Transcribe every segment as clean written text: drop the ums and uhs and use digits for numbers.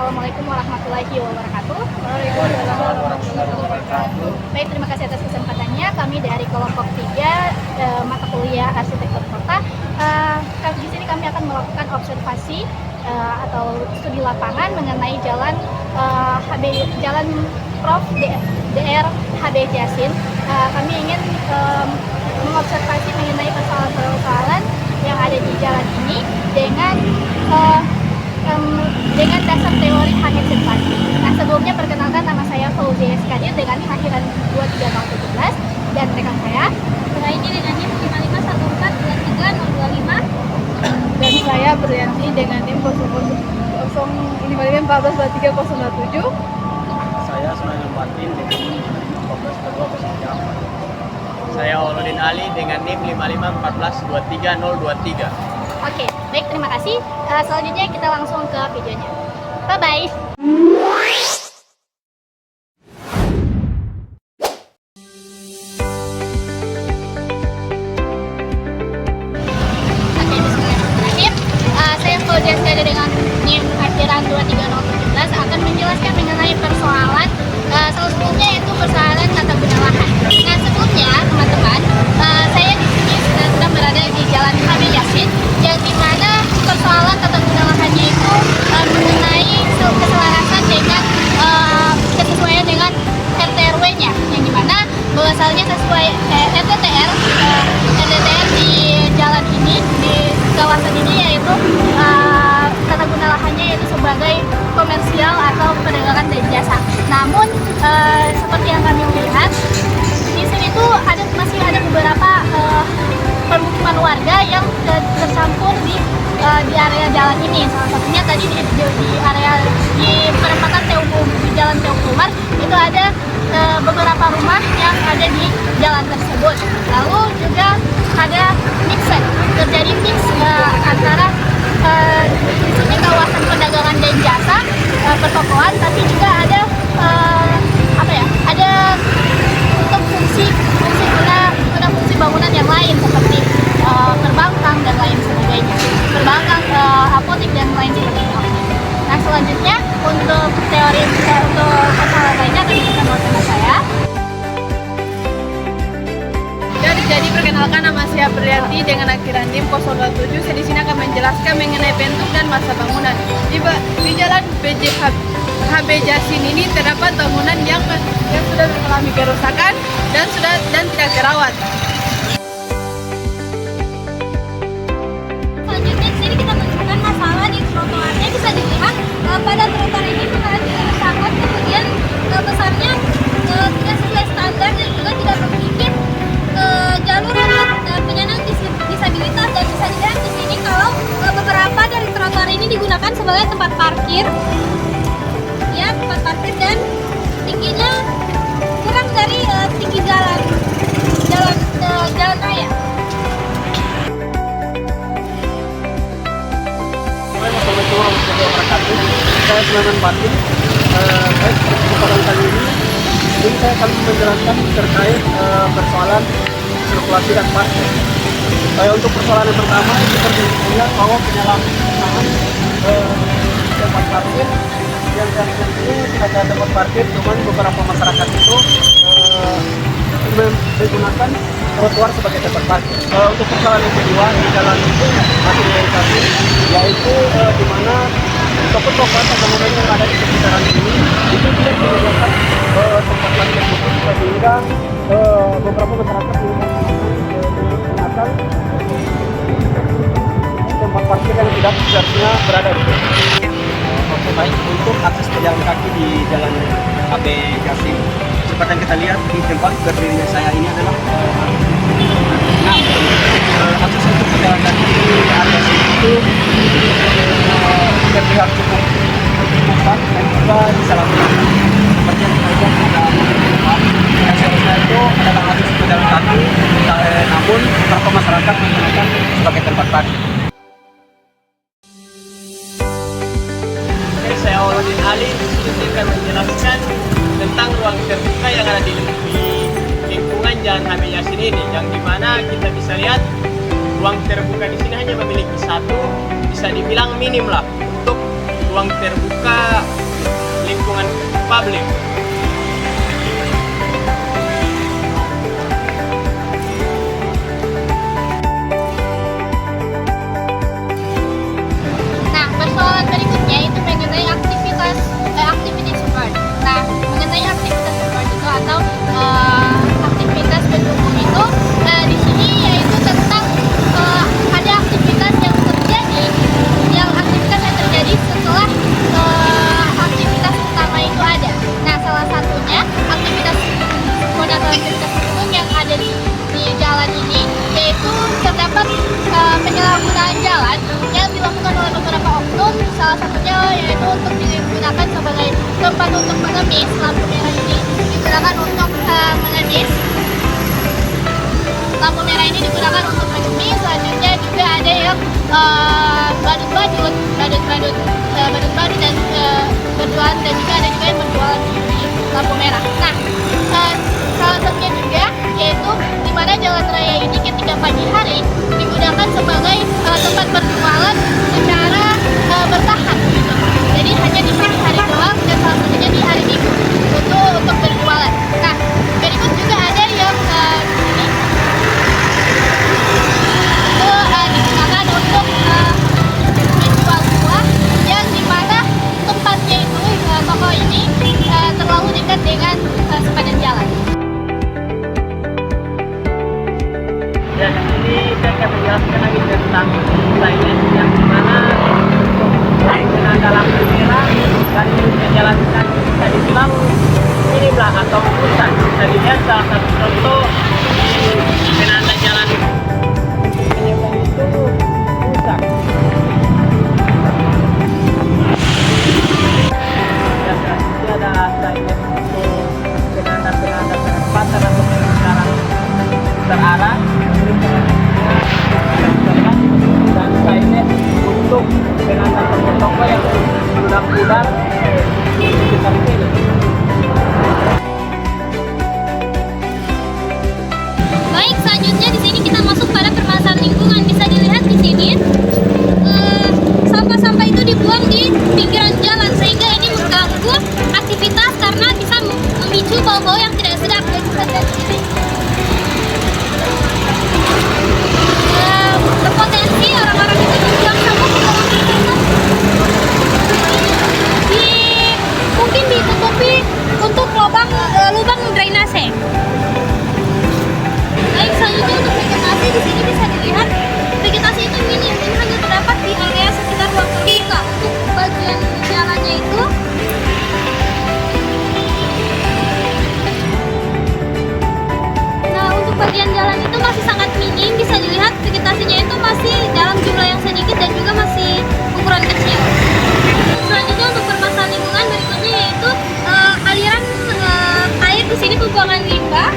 Assalamualaikum warahmatullahi wabarakatuh. Baik, terima kasih atas kesempatannya. Kami dari kelompok 3 mata kuliah arsitektur kota. Di sini kami akan melakukan observasi atau studi lapangan mengenai jalan Jalan Prof. Dr. HB Jasin. Kami ingin mengobservasi mengenai persoalan-persoalan yang ada di jalan ini dengan dasar teori Hamilton Party. Nah, sebelumnya perkenalkan, nama saya Fauzia Skadir dengan akhiran 23017 dan rekan saya Raini dengan NIM 551423025 dan saya Brianti dengan NIM 005142327. Saya Sunanul Batin dengan NIM 14203. Saya Oludin Ali dengan NIM 554123023. Oke, baik, terima kasih. Selanjutnya kita langsung ke videonya. Bye-bye. Oke, bismillahirrahmanirrahim. Saya Fauzia Skadir dengan NIM akhiran 23017 akan menjelaskan mengenai persoalan sebelumnya, yaitu persoalan tata guna lahan. Nah, sebelumnya teman-teman, saya di sini sedang berada di Jalan HB Jasin, yang dimana persoalan tata guna lahannya itu mengenai keselarasan dengan kesesuaian dengan RT/RW-nya, yang dimana bahwasannya sesuai RDTR di jalan ini, di kawasan ini, yaitu tata guna lahannya yaitu sebagai komersial atau perdagangan dan jasa. Namun seperti yang kami lihat di sini tuh masih ada beberapa permukiman warga yang tercampur di area jalan ini. Salah satunya tadi di area di perempatan di Jalan Teoku Umar itu ada beberapa rumah yang ada di jalan tersebut. Lalu juga ada terjadi mix antara di sini kawasan perdagangan dan jasa, pertokoan, tapi juga ada ada untuk fungsi bangunan yang lain seperti perbankan dan lain sebagainya, perbankan, apotek dan lain sebagainya. Nah, selanjutnya untuk teori untuk masalah lainnya akan disampaikan oleh saya. Jadi perkenalkan, nama saya Brianti dengan akhiran NIM 027. Saya di sini akan menjelaskan mengenai bentuk dan masa bangunan. Di Jalan HB Jasin ini terdapat bangunan yang sudah mengalami kerusakan dan tidak terawat. Selanjutnya di sini kita menunjukkan masalah di trotoarnya. Bisa dilihat pada trotoar ini mengalami kerusakan, kemudian besarnya tidak sesuai standar dan juga tidak memiliki jalur untuk penyandang disabilitas. Dan bisa dilihat di sini kalau beberapa dari trotoar ini digunakan sebagai tempat parkir, ya, tempat parkir, dan tingginya kurang dari tinggi jalan raya. Assalamualaikum warahmatullahi wabarakatuh. Saya Sunanul Batin. Baik, kesempatan kali ini saya akan menjelaskan terkait persoalan sirkulasi dan parkir. Untuk persoalan yang pertama, seperti dilihat bahwa penyalahgunaan tempat parkir yang ini tidak ada tempat parkir, cuman beberapa masyarakat itu menggunakan trotoar sebagai tempat parkir. Untuk persoalan yang kedua, di jalan masih realisasi, yaitu di mana toko-toko atau bangunan yang ada di sekitaran ini itu tidak menyediakan tempat parkir khusus, sehingga beberapa masyarakat menggunakan tempat parkir yang tidak seharusnya berada di sini. Oke, baik, untuk akses pejalan kaki di Jalan HB Jasin, seperti yang kita lihat di tempat berdirinya saya ini adalah akses untuk pejalan kaki di area sini itu terlihat cukup besar dan juga disalahgunakan. Seperti yang kita lihat ada seharusnya itu adalah akses pejalan kaki, namun beberapa masyarakat menggunakan sebagai tempat parkir. Saya Oludin Ali, di sini akan menjelaskan tentang ruang terbuka yang ada di lingkungan Jalan HB Jasin ini, yang dimana kita bisa lihat ruang terbuka di sini hanya memiliki satu, bisa dibilang minim lah, untuk ruang terbuka, lingkungan publik. Nah, persoalan berikutnya itu mengenai activity support. Nah, mengenai aktivitas support itu atau aktivitas pendukung itu di sini yaitu tentang ada aktivitas yang terjadi setelah aktivitas utama itu ada. Nah, salah satunya aktivitas support atau aktivitas pendukung yang ada di jalan ini yaitu terdapat penyalahgunaan jalan yang dilakukan oleh beberapa oknum, salah satunya yaitu untuk digunakan sebagai tempat untuk mengemis. Lampu merah ini digunakan untuk mengemis. Lampu merah ini digunakan untuk mengemis. Selanjutnya juga ada yang badut-badut dan berjualan, dan juga ada juga yang berjualan di lampu merah. Nah, salah satunya juga yaitu di mana jalan raya ini ketika pagi hari digunakan sebagai tempat berjualan secara bertahap gitu. Jadi hanya di pagi hari doang dan salah satunya di hari Minggu untuk berjualan. Nah, berikut juga ada yang ini itu digunakan untuk menjual buah yang dimana tempatnya itu toko ini terlalu dekat dengan sepadan jalan. Ya, ini saya akan menjelaskan lagi tentang signage yang dimana untuk penanda lampu merah dan menjalankan bisa dibilang inilah atau pusat. Bisa dilihat salah satu contoh di penanda jalan penyeberang itu pusat. Ya, selanjutnya ada signage untuk penanda-penanda perempatan atau pengejaran terarah. Dan signage untuk penanda toko-toko yang gudang-gudang di sekitar sini. Baik, selanjutnya di sini kita masuk pada permasalahan lingkungan. Bisa dilihat di sini sampah-sampah itu dibuang di pinggiran jalan sehingga ini mengganggu aktivitas karena bisa memicu bau-bau yang tidak sedap. Dan bisa dilihat di sini berpotensi orang-orang itu membuang sampah ke bawah mungkin ditutupi untuk lubang drainase. Baik, selanjutnya untuk vegetasi di sini bisa dilihat vegetasi itu minim, ini hanya terdapat di area sekitar ruang terbuka. Untuk bagian jalannya itu bagian jalan itu masih sangat minim, bisa dilihat vegetasinya itu masih dalam jumlah yang sedikit dan juga masih ukuran kecil. Selanjutnya untuk permasalahan lingkungan berikutnya yaitu aliran air di sini, pembuangan limbah.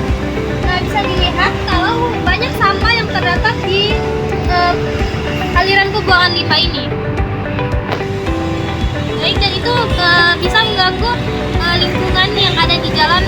Bisa dilihat kalau banyak sampah yang terdapat di aliran pembuangan limbah ini. Baik, dan itu bisa mengganggu lingkungan yang ada di jalan